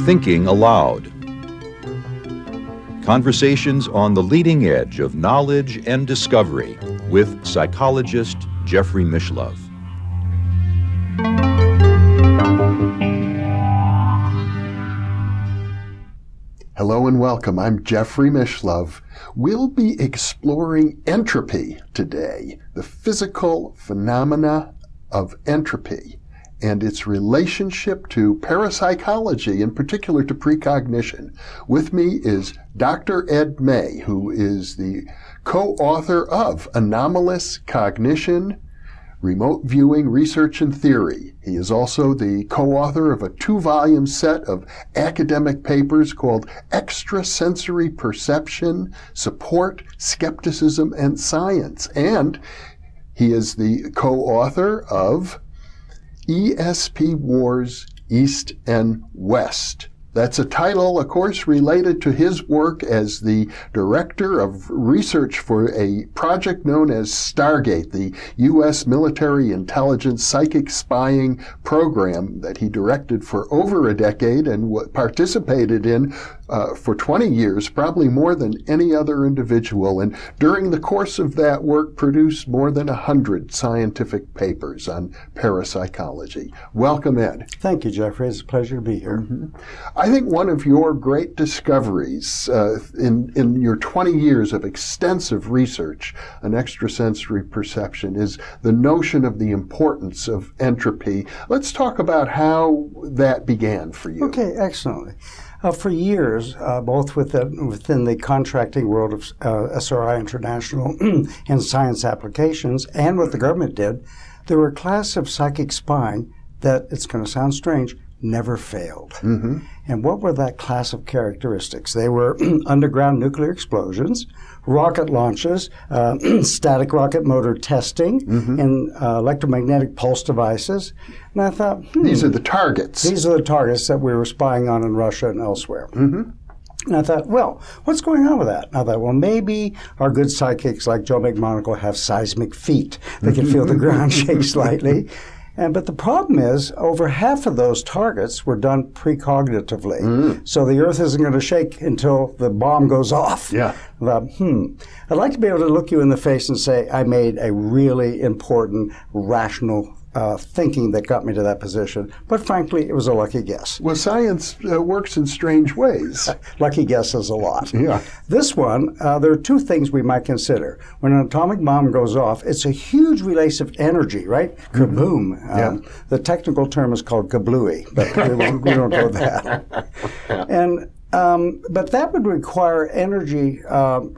Thinking Aloud. Conversations on the leading edge of knowledge and discovery with psychologist Jeffrey Mishlove. Hello and welcome. I'm Jeffrey Mishlove. We'll be exploring entropy today, the physical phenomena of entropy and its relationship to parapsychology, in particular to precognition. With me is Dr. Ed May, who is the co-author of Anomalous Cognition, Remote Viewing, Research and Theory. He is also the co-author of a 2-volume set of academic papers called Extrasensory Perception, Support, Skepticism, and Science. And he is the co-author of ESP Wars, East and West. That's a title, of course, related to his work as the director of research for a project known as Stargate, the U.S. military intelligence psychic spying program that he directed for over a decade and participated in for 20 years, probably more than any other individual. And during the course of that work, produced more than 100 scientific papers on parapsychology. Welcome, Ed. Thank you, Jeffrey. It's a pleasure to be here. Mm-hmm. I think one of your great discoveries in your 20 years of extensive research on extrasensory perception is the notion of the importance of entropy. Let's talk about how that began for you. Okay, excellent. For years, both within the contracting world of SRI International and science applications, and what the government did, there were a class of psychic spying that, it's going to sound strange, never failed. Mm-hmm. And what were that class of characteristics? They were underground nuclear explosions, rocket launches, static rocket motor testing, mm-hmm. and electromagnetic pulse devices. And I thought, these are the targets. These are the targets that we were spying on in Russia and elsewhere. Mm-hmm. And I thought, well, what's going on with that? And I thought, well, maybe our good psychics like Joe McMonagle have seismic feet. They can feel the ground shake slightly. But the problem is, over half of those targets were done precognitively. Mm. So the Earth isn't going to shake until the bomb goes off. Yeah. I thought, I'd like to be able to look you in the face and say, I made a really important, rational thinking that got me to that position. But frankly, it was a lucky guess. Well, science works in strange ways. Lucky guesses a lot. Yeah. This one, there are two things we might consider. When an atomic bomb goes off, it's a huge release of energy, right? Kaboom. Yeah. The technical term is called kablooey, but we don't go that. And but that would require energy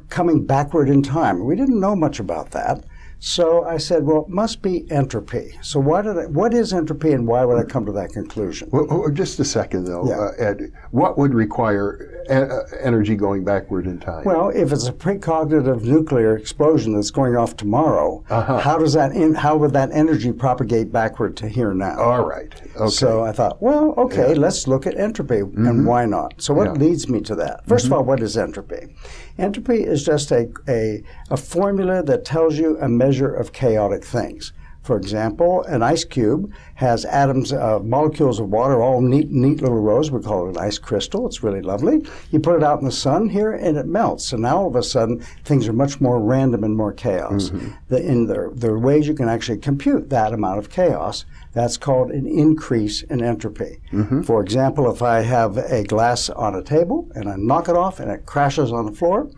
coming backward in time. We didn't know much about that. So I said, well, it must be entropy. So what is entropy and why would I come to that conclusion? Well, just a second, though, Ed. What would require energy going backward in time? Well, if it's a precognitive nuclear explosion that's going off tomorrow, how would that energy propagate backward to here now? All right. Okay. So I thought, well, okay, let's look at entropy, mm-hmm. and why not? So what leads me to that? First mm-hmm. of all, what is entropy? Entropy is just a formula that tells you a measure of chaotic things. For example, an ice cube has atoms, molecules of water, all neat little rows. We call it an ice crystal. It's really lovely. You put it out in the sun here, and it melts. And now all of a sudden, things are much more random and more chaos. Mm-hmm. There are ways you can actually compute that amount of chaos. That's called an increase in entropy. Mm-hmm. For example, if I have a glass on a table, and I knock it off, and it crashes on the floor,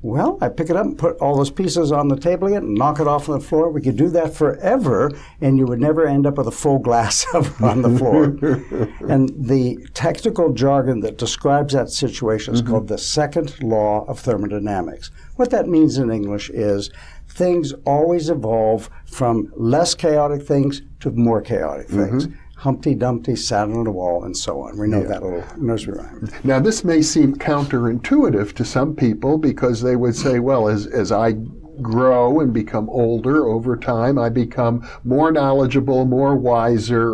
well, I pick it up and put all those pieces on the table again and knock it off on the floor. We could do that forever, and you would never end up with a full glass on the floor. And the technical jargon that describes that situation is called the Second Law of Thermodynamics. What that means in English is things always evolve from less chaotic things to more chaotic things. Humpty Dumpty sat on the wall, and so on. We know that little nursery rhyme. Now, this may seem counterintuitive to some people because they would say, well, as I grow and become older over time. I become more knowledgeable, more wiser.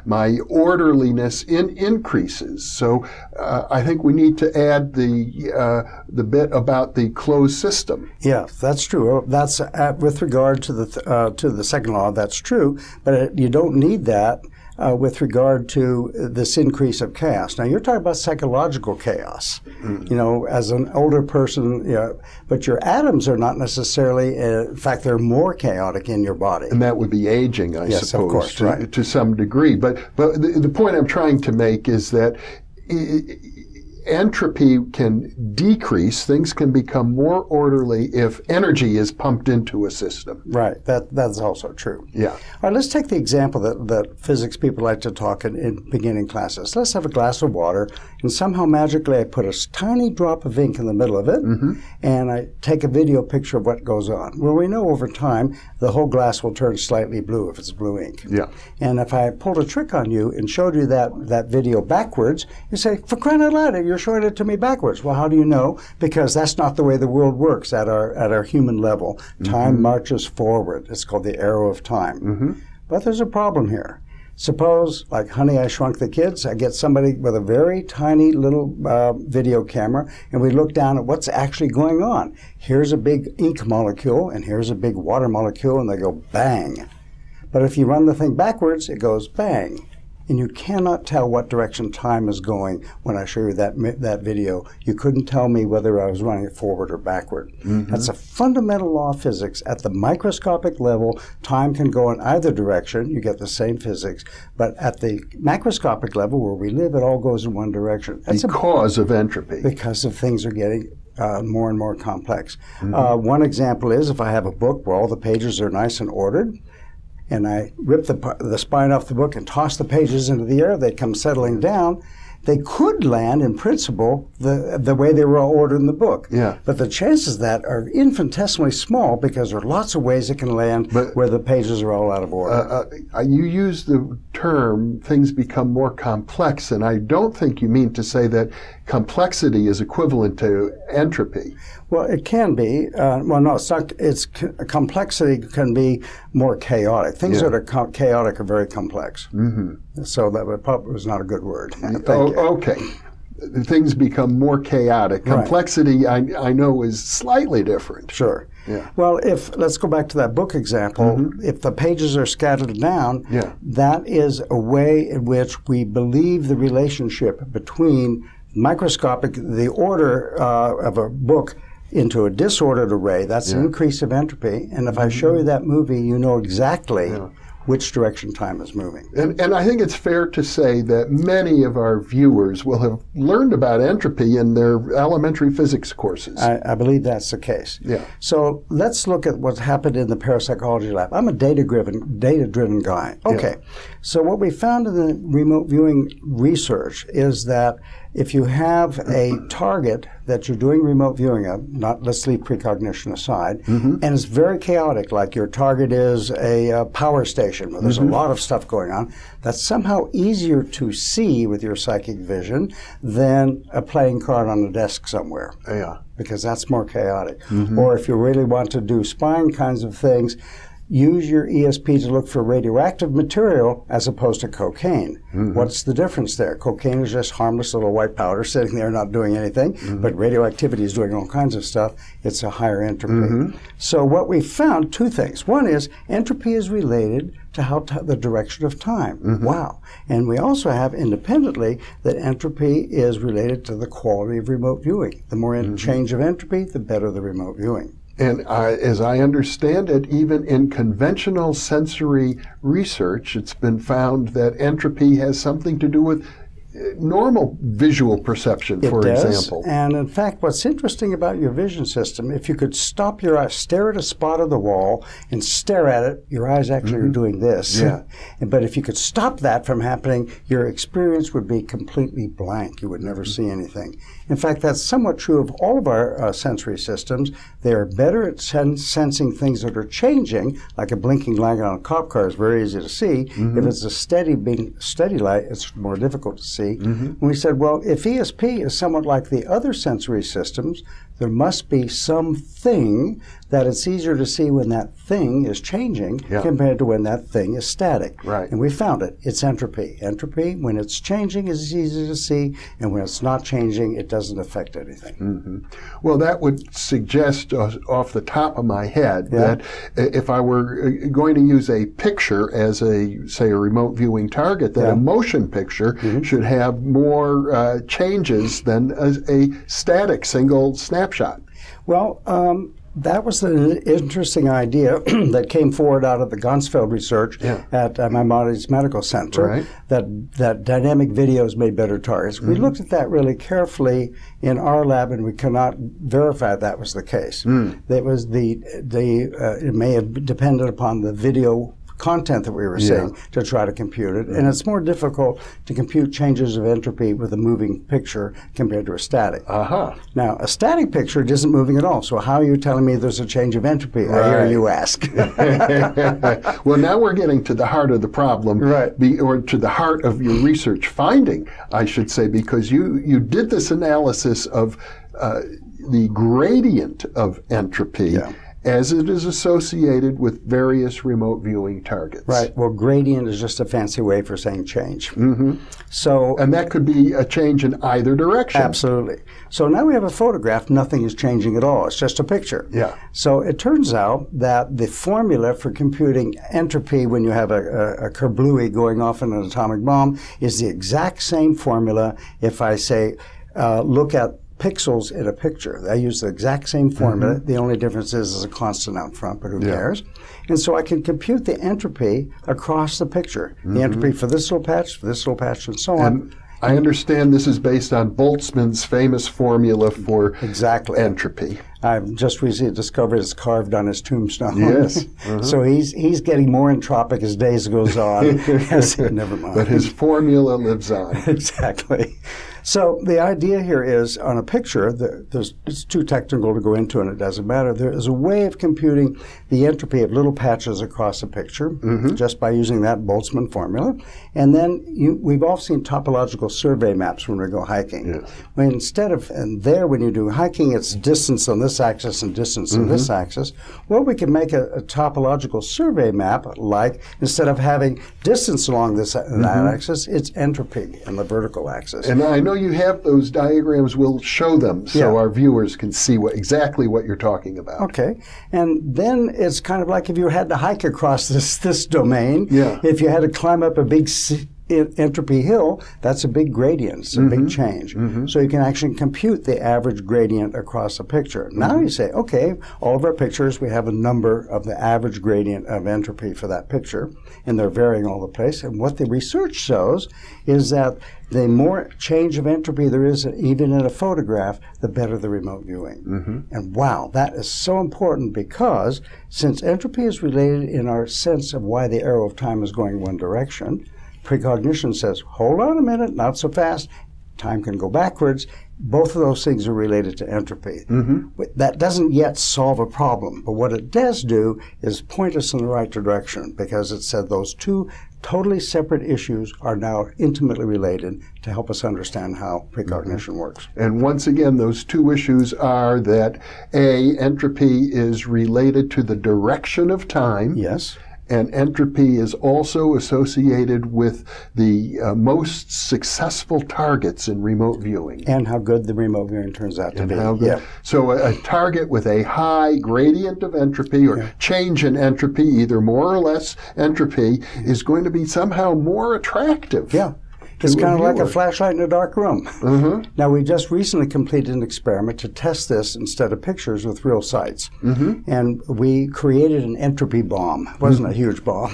My orderliness increases. So I think we need to add the bit about the closed system. Yeah, that's true. That's with regard to the second law. That's true, but you don't need that with regard to this increase of chaos. Now, you're talking about psychological chaos, as an older person, but your atoms are not necessarily, in fact, they're more chaotic in your body. And that would be aging, I yes, suppose, of course, right. to some degree. But the point I'm trying to make is that entropy can decrease, things can become more orderly if energy is pumped into a system. Right, that's also true. Yeah. All right, let's take the example that physics people like to talk in beginning classes. Let's have a glass of water, and somehow magically I put a tiny drop of ink in the middle of it, and I take a video picture of what goes on. Well, we know over time the whole glass will turn slightly blue if it's blue ink. Yeah. And if I pulled a trick on you and showed you that video backwards, you say, for crying out loud, you're showing it to me backwards. Well, how do you know? Because that's not the way the world works at our human level. Time marches forward. It's called the arrow of time. But there's a problem here. Suppose, like Honey, I Shrunk the Kids, I get somebody with a very tiny little video camera, and we look down at what's actually going on. Here's a big ink molecule, and here's a big water molecule, and they go bang. But if you run the thing backwards, it goes bang. And you cannot tell what direction time is going when I show you that video. You couldn't tell me whether I was running it forward or backward. That's a fundamental law of physics. At the microscopic level, time can go in either direction. You get the same physics. But at the macroscopic level, where we live, it all goes in one direction. That's because of entropy. Because of things are getting more and more complex. One example is if I have a book where all the pages are nice and ordered, and I rip the spine off the book and toss the pages into the air, they come settling down. They could land, in principle, the way they were all ordered in the book. Yeah. But the chances of that are infinitesimally small because there are lots of ways it can land where the pages are all out of order. You use the term, things become more complex, and I don't think you mean to say that complexity is equivalent to entropy. Well, it can be. Well, no, it's not. Complexity can be more chaotic. Things that are chaotic are very complex. So that probably was not a good word. Okay. Things become more chaotic. Complexity, I know, is slightly different. Sure. Yeah. Well, let's go back to that book example. If the pages are scattered down, that is a way in which we believe the relationship between the order of a book into a disordered array. That's an increase of entropy. And if I show you that movie, you know exactly which direction time is moving. And I think it's fair to say that many of our viewers will have learned about entropy in their elementary physics courses. I believe that's the case. Yeah. So let's look at what's happened in the parapsychology lab. I'm a data-driven guy. Okay. So what we found in the remote viewing research is that if you have a target that you're doing remote viewing of, let's leave precognition aside, and it's very chaotic, like your target is a power station where there's a lot of stuff going on, that's somehow easier to see with your psychic vision than a playing card on a desk somewhere. Yeah. Because that's more chaotic. Or if you really want to do spying kinds of things, use your ESP to look for radioactive material as opposed to cocaine. What's the difference there? Cocaine is just harmless little white powder sitting there not doing anything, but radioactivity is doing all kinds of stuff. It's a higher entropy. So what we found, two things. One is entropy is related to the direction of time. Wow. And we also have independently that entropy is related to the quality of remote viewing. The more change of entropy, the better the remote viewing. And as I understand it, even in conventional sensory research, it's been found that entropy has something to do with normal visual perception, for example. And in fact, what's interesting about your vision system, if you could stop your eyes, stare at a spot of the wall and stare at it, your eyes actually are doing this. But if you could stop that from happening, your experience would be completely blank. You would never see anything. In fact, that's somewhat true of all of our sensory systems. They are better at sensing things that are changing, like a blinking light on a cop car is very easy to see. If it's a steady light, it's more difficult to see. And we said, well, if ESP is somewhat like the other sensory systems, there must be something that it's easier to see when that thing is changing compared to when that thing is static. Right. And we found it. It's entropy. Entropy, when it's changing, is easy to see, and when it's not changing, it doesn't affect anything. Mm-hmm. Well, that would suggest off the top of my head that if I were going to use a picture as say a remote viewing target, that a motion picture should have more changes than a static single snapshot. Well, that was an interesting idea that came forward out of the Gonsfeld research at Maimonides Medical Center, that dynamic videos made better targets. We looked at that really carefully in our lab, and we cannot verify that was the case. It was it may have depended upon the video content that we were seeing to try to compute it. And it's more difficult to compute changes of entropy with a moving picture compared to a static. Now, a static picture isn't moving at all. So how are you telling me there's a change of entropy? I hear you ask. Well, now we're getting to the heart of the problem, or to the heart of your research finding, I should say, because you did this analysis of the gradient of entropy as it is associated with various remote viewing targets. Right. Well, gradient is just a fancy way for saying change. So, and that could be a change in either direction. Absolutely. So now we have a photograph. Nothing is changing at all. It's just a picture. So it turns out that the formula for computing entropy when you have a kerblooey going off in an atomic bomb is the exact same formula if I say, look at pixels in a picture. I use the exact same formula. The only difference is there's a constant out front, but who cares? And so I can compute the entropy across the picture. The entropy for this little patch, and so on. I understand this is based on Boltzmann's famous formula for entropy. I've just recently discovered it's carved on his tombstone. So he's getting more entropic as days goes on. Never mind. But his formula lives on. Exactly. So the idea here is on a picture, it's too technical to go into and it doesn't matter. There is a way of computing the entropy of little patches across a picture just by using that Boltzmann formula. And then we've all seen topological survey maps when we go hiking. When instead of, when you do hiking, it's distance on this axis and distance on this axis. Well, we can make a topological survey map like, instead of having distance along that axis, it's entropy on the vertical axis. And I know you have those diagrams. We'll show them so our viewers can see exactly what you're talking about. Okay. And then it's kind of like if you had to hike across this domain, if you had to climb up a big entropy hill, that's a big gradient. It's a big change. So you can actually compute the average gradient across a picture. Now you say, okay, all of our pictures, we have a number of the average gradient of entropy for that picture, and they're varying all the place. And what the research shows is that the more change of entropy there is, even in a photograph, the better the remote viewing. And wow, that is so important because since entropy is related in our sense of why the arrow of time is going one direction, precognition says, hold on a minute, not so fast. Time can go backwards. Both of those things are related to entropy. That doesn't yet solve a problem, but what it does do is point us in the right direction because it said those two totally separate issues are now intimately related to help us understand how precognition works. And once again, those two issues are that A, entropy is related to the direction of time. Yes. And entropy is also associated with the most successful targets in remote viewing. And how good the remote viewing turns out to be. How good. So a target with a high gradient of entropy or change in entropy, either more or less entropy, is going to be somehow more attractive. It's kind of like a flashlight in a dark room. Now, we just recently completed an experiment to test this instead of pictures with real sights. And we created an entropy bomb. It wasn't a huge bomb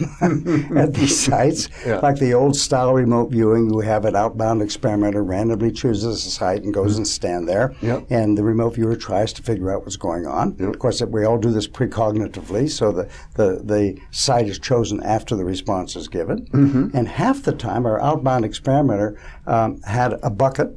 at these sites. Like the old style remote viewing, we have an outbound experimenter randomly chooses a site and goes and stand there. And the remote viewer tries to figure out what's going on. Of course, we all do this precognitively, so the site is chosen after the response is given. And half the time, our outbound experimenter had a bucket,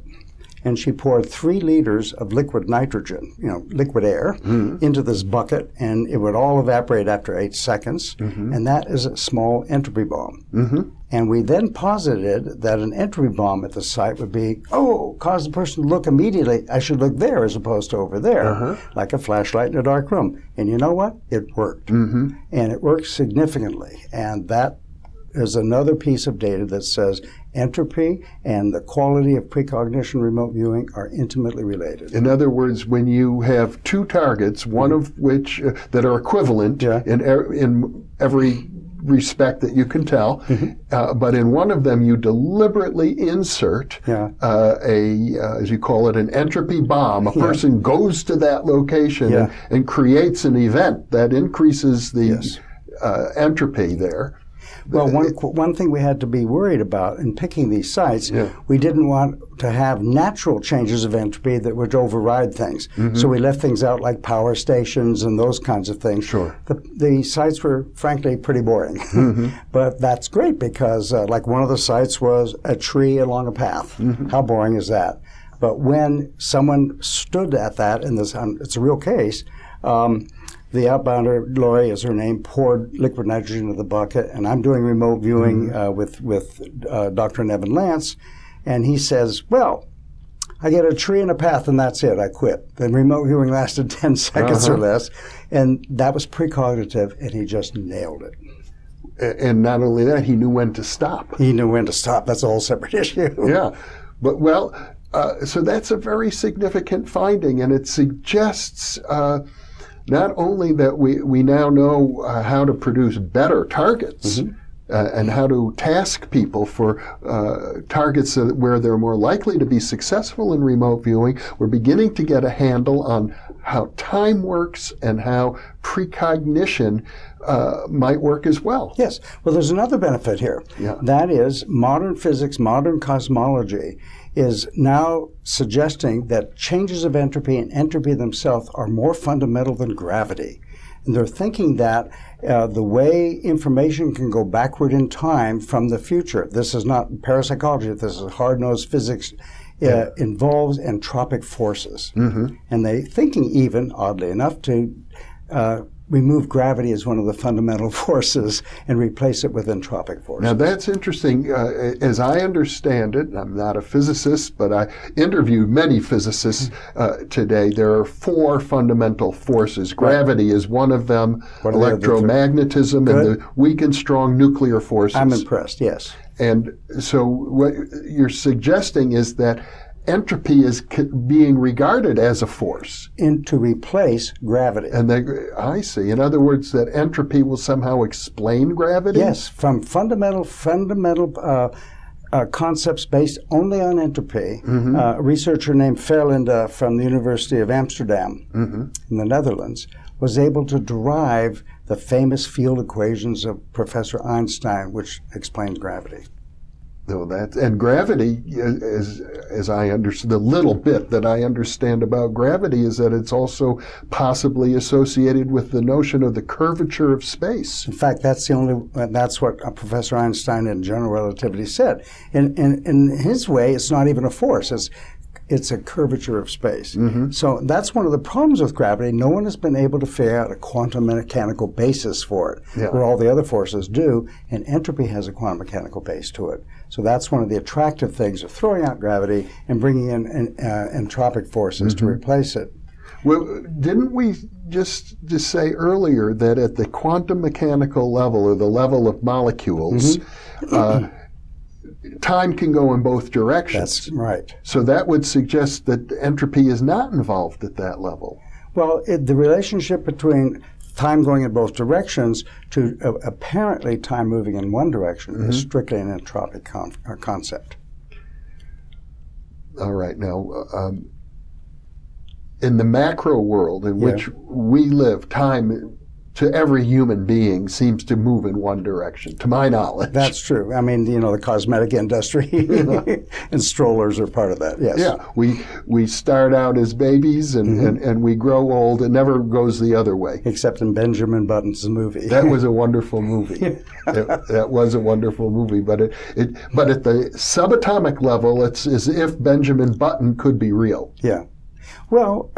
and she poured 3 liters of liquid nitrogen, liquid air, into this bucket, and it would all evaporate after 8 seconds, and that is a small entropy bomb. And we then posited that an entropy bomb at the site would be, cause the person to look immediately. I should look there as opposed to over there, like a flashlight in a dark room. And you know what? It worked. And it worked significantly. And that is another piece of data that says entropy and the quality of precognition remote viewing are intimately related. In other words, when you have two targets, one of which that are equivalent in every respect that you can tell, but in one of them you deliberately insert as you call it, an entropy bomb. A person goes to that location and creates an event that increases the entropy there. Well, one thing we had to be worried about in picking these sites, we didn't want to have natural changes of entropy that would override things. So we left things out like power stations and those kinds of things. Sure. The sites were, frankly, pretty boring. But that's great because, like, one of the sites was a tree along a path. How boring is that? But when someone stood at that, and it's a real case, the outbounder, Lori is her name, poured liquid nitrogen into the bucket, and I'm doing remote viewing with Dr. Nevin Lance, and he says, well, I get a tree and a path, and that's it. I quit. The remote viewing lasted 10 seconds or less, and that was precognitive, and he just nailed it. And not only that, he knew when to stop. He knew when to stop. That's a whole separate issue. But so that's a very significant finding, and it suggests not only that we now know how to produce better targets and how to task people for targets where they're more likely to be successful in remote viewing, we're beginning to get a handle on how time works and how precognition might work as well. Yes. Well, there's another benefit here. That is, modern physics, modern cosmology is now suggesting that changes of entropy and entropy themselves are more fundamental than gravity. And they're thinking that the way information can go backward in time from the future, this is not parapsychology, this is hard-nosed physics, involves entropic forces. And they're thinking even, oddly enough, to remove gravity as one of the fundamental forces and replace it with entropic forces. Now that's interesting. As I understand it, I'm not a physicist, but I interviewed many physicists today. There are four fundamental forces. Gravity is one of them, electromagnetism, and the weak and strong nuclear forces. I'm impressed, yes. And so what you're suggesting is that entropy is being regarded as a force. To replace gravity. And I see. In other words, that entropy will somehow explain gravity? Yes, from fundamental concepts based only on entropy. A researcher named Verlinde from the University of Amsterdam in the Netherlands was able to derive the famous field equations of Professor Einstein, which explains gravity. No, and gravity, as I understand, the little bit that I understand about gravity is that it's also possibly associated with the notion of the curvature of space. In fact, that's what Professor Einstein in general relativity said. In his way, it's not even a force. It's a curvature of space. So that's one of the problems with gravity. No one has been able to figure out a quantum mechanical basis for it, where all the other forces do, and entropy has a quantum mechanical base to it. So that's one of the attractive things of throwing out gravity and bringing in entropic forces to replace it. Well, didn't we just say earlier that at the quantum mechanical level, or the level of molecules, time can go in both directions? That's right. So that would suggest that entropy is not involved at that level. Well, the relationship between time going in both directions to apparently time moving in one direction is strictly an entropic concept. All right. Now, in the macro world in which we live, time to every human being seems to move in one direction, to my knowledge. That's true. I mean, the cosmetic industry and strollers are part of that, yes. Yeah, we start out as babies and we grow old. It never goes the other way. Except in Benjamin Button's movie. That was a wonderful movie. That was a wonderful movie. But at the subatomic level, it's as if Benjamin Button could be real. Yeah. Well,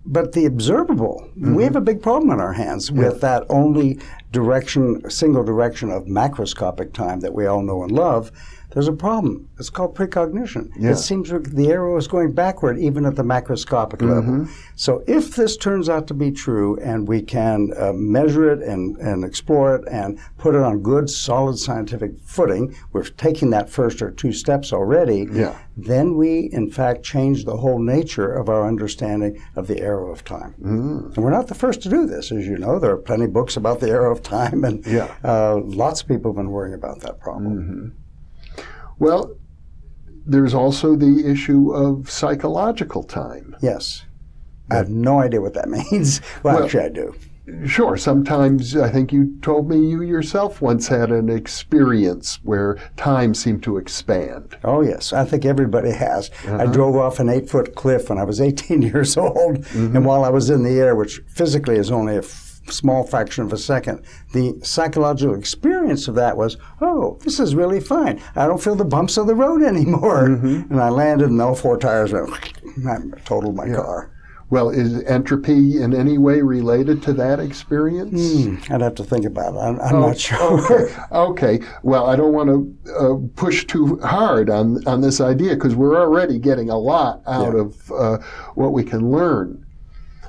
but the observable, we have a big problem on our hands with that only direction, single direction of macroscopic time that we all know and love. There's a problem. It's called precognition. Yeah. It seems the arrow is going backward even at the macroscopic level. So if this turns out to be true and we can measure it and explore it and put it on good, solid scientific footing, we're taking that first or two steps already, then we, in fact, change the whole nature of our understanding of the arrow of time. And we're not the first to do this, as you know. There are plenty of books about the arrow of time, and lots of people have been worrying about that problem. Well, there's also the issue of psychological time. Yes. I have no idea what that means. Well, actually, I do. Sure. Sometimes, I think you told me you yourself once had an experience where time seemed to expand. Oh, yes. I think everybody has. I drove off an 8-foot cliff when I was 18 years old, and while I was in the air, which physically is only a small fraction of a second, the psychological experience of that was, oh, this is really fine. I don't feel the bumps of the road anymore. And I landed and all 4 tires went, I totaled my car. Well, is entropy in any way related to that experience? I'd have to think about it. I'm not sure. Okay. Well, I don't want to push too hard on this idea because we're already getting a lot out of what we can learn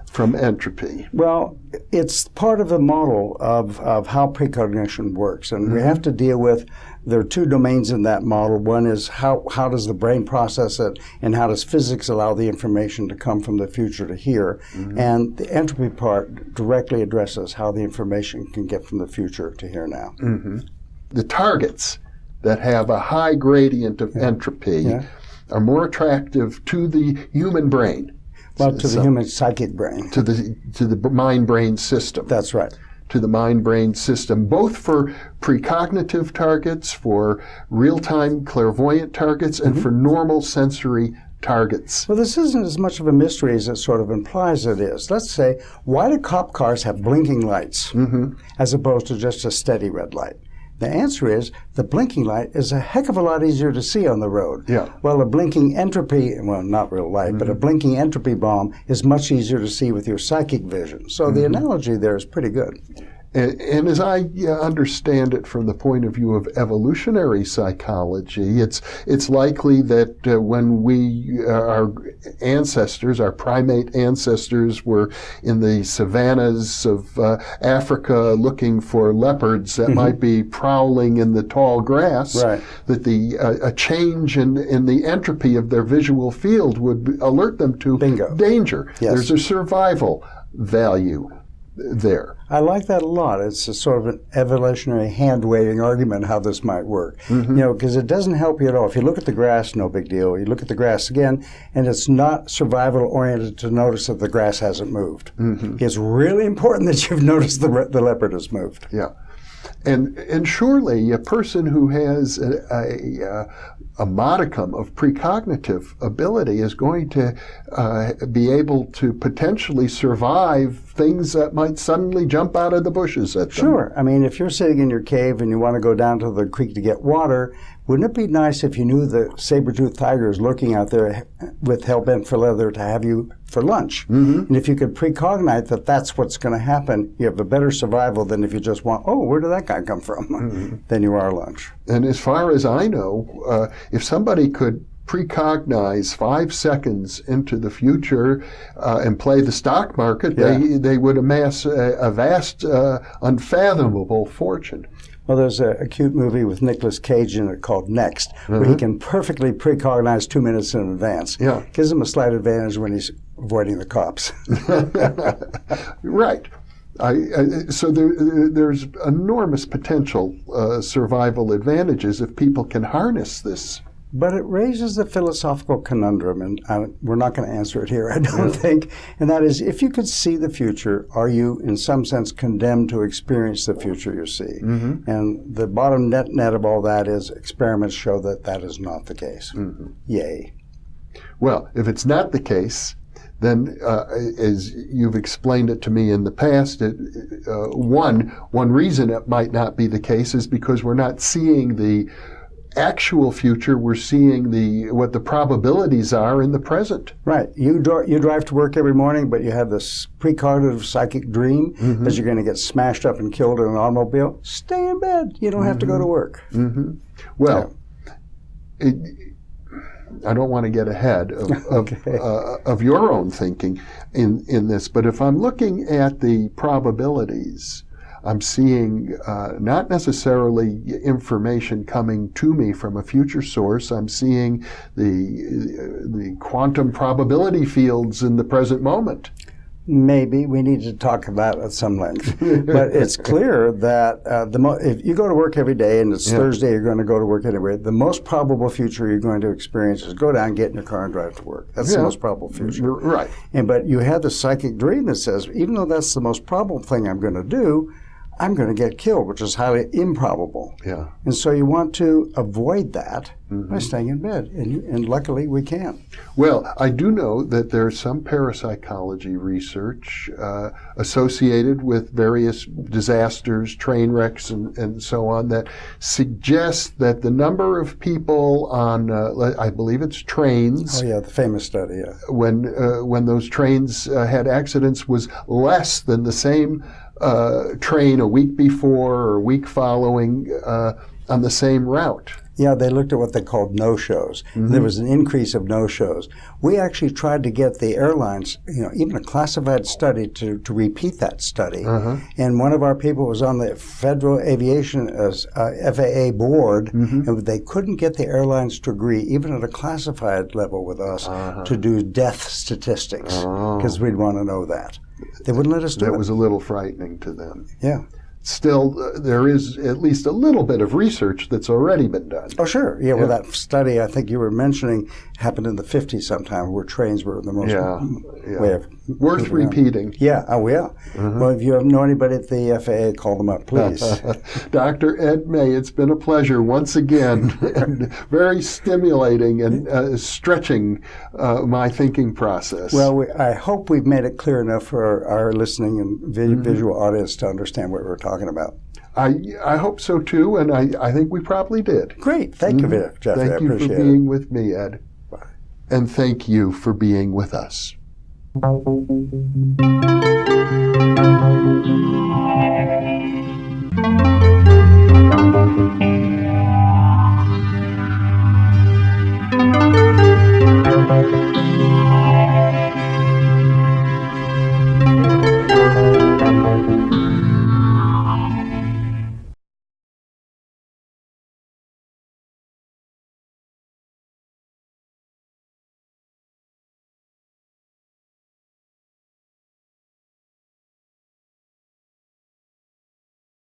from entropy. Well, it's part of the model of how precognition works, and we have to deal with, there are 2 domains in that model. One is how does the brain process it, and how does physics allow the information to come from the future to here. And the entropy part directly addresses how the information can get from the future to here now. The targets that have a high gradient of entropy are more attractive to the human brain. Well, to the human psychic brain. To the mind-brain system. That's right. To the mind-brain system, both for precognitive targets, for real-time clairvoyant targets, and for normal sensory targets. Well, this isn't as much of a mystery as it sort of implies it is. Let's say, why do cop cars have blinking lights as opposed to just a steady red light? The answer is the blinking light is a heck of a lot easier to see on the road. Well, a blinking entropy, well, not real light, but a blinking entropy bomb is much easier to see with your psychic vision. So the analogy there is pretty good. And as I understand it from the point of view of evolutionary psychology, it's likely that when our ancestors, our primate ancestors, were in the savannas of Africa looking for leopards that might be prowling in the tall grass, that a change in the entropy of their visual field would alert them to danger. There's a survival value there. I like that a lot. It's a sort of an evolutionary hand-waving argument how this might work. You know, because it doesn't help you at all. If you look at the grass, no big deal. You look at the grass again, and it's not survival-oriented to notice that the grass hasn't moved. It's really important that you've noticed the leopard has moved. And surely a person who has a modicum of precognitive ability is going to be able to potentially survive things that might suddenly jump out of the bushes at them. Sure. I mean, if you're sitting in your cave and you want to go down to the creek to get water, wouldn't it be nice if you knew the saber-toothed tiger is lurking out there with hell-bent for leather to have you for lunch? And if you could precognite that that's what's going to happen, you have a better survival than if you just want, oh, where did that guy come from? Then you are lunch. And as far as I know, if somebody could precognize 5 seconds into the future and play the stock market, they would amass a vast, unfathomable fortune. Well, there's a cute movie with Nicolas Cage in it called Next, where he can perfectly precognize 2 minutes in advance. Gives him a slight advantage when he's avoiding the cops. Right. So there's enormous potential survival advantages if people can harness this. But it raises the philosophical conundrum, and we're not going to answer it here, I don't think, and that is, if you could see the future, are you, in some sense, condemned to experience the future you see? And the bottom net of all that is experiments show that that is not the case. Yay. Well, if it's not the case, then as you've explained it to me in the past, one reason it might not be the case is because we're not seeing the actual future, we're seeing what the probabilities are in the present. Right. You drive to work every morning, but you have this precognitive psychic dream that you're going to get smashed up and killed in an automobile. Stay in bed. You don't have to go to work. Well, I don't want to get ahead of your own thinking in this, but if I'm looking at the probabilities, I'm seeing not necessarily information coming to me from a future source. I'm seeing the quantum probability fields in the present moment. Maybe we need to talk about it at some length, but it's clear that if you go to work every day and it's Thursday, you're going to go to work anyway. The most probable future you're going to experience is go down, get in your car, and drive to work. That's the most probable future, right? But you have the psychic dream that says, even though that's the most probable thing I'm going to do, I'm going to get killed, which is highly improbable. Yeah. And so you want to avoid that by staying in bed, and luckily we can. Well, I do know that there's some parapsychology research associated with various disasters, train wrecks, and so on, that suggests that the number of people on, I believe it's trains. Oh yeah, the famous study. Yeah. When those trains had accidents was less than the same train a week before or a week following on the same route. Yeah, they looked at what they called no-shows. There was an increase of no-shows. We actually tried to get the airlines, even a classified study, to repeat that study. And one of our people was on the Federal Aviation FAA board, and they couldn't get the airlines to agree, even at a classified level with us, to do death statistics, because we'd want to know that. They wouldn't let us do it. That was a little frightening to them. Yeah. Still, there is at least a little bit of research that's already been done. Oh, sure. Yeah, well, that study I think you were mentioning happened in the 50s sometime, where trains were the most way of worth repeating. Yeah, oh yeah. Well, if you know anybody at the FAA, call them up, please. Dr. Ed May, it's been a pleasure once again, and very stimulating and stretching my thinking process. Well, I hope we've made it clear enough for our listening and visual audience to understand what we're talking about. I hope so too, and I think we probably did. Great. Thank you, Jeffrey. Thank you for being with me, Ed. Bye. And thank you for being with us.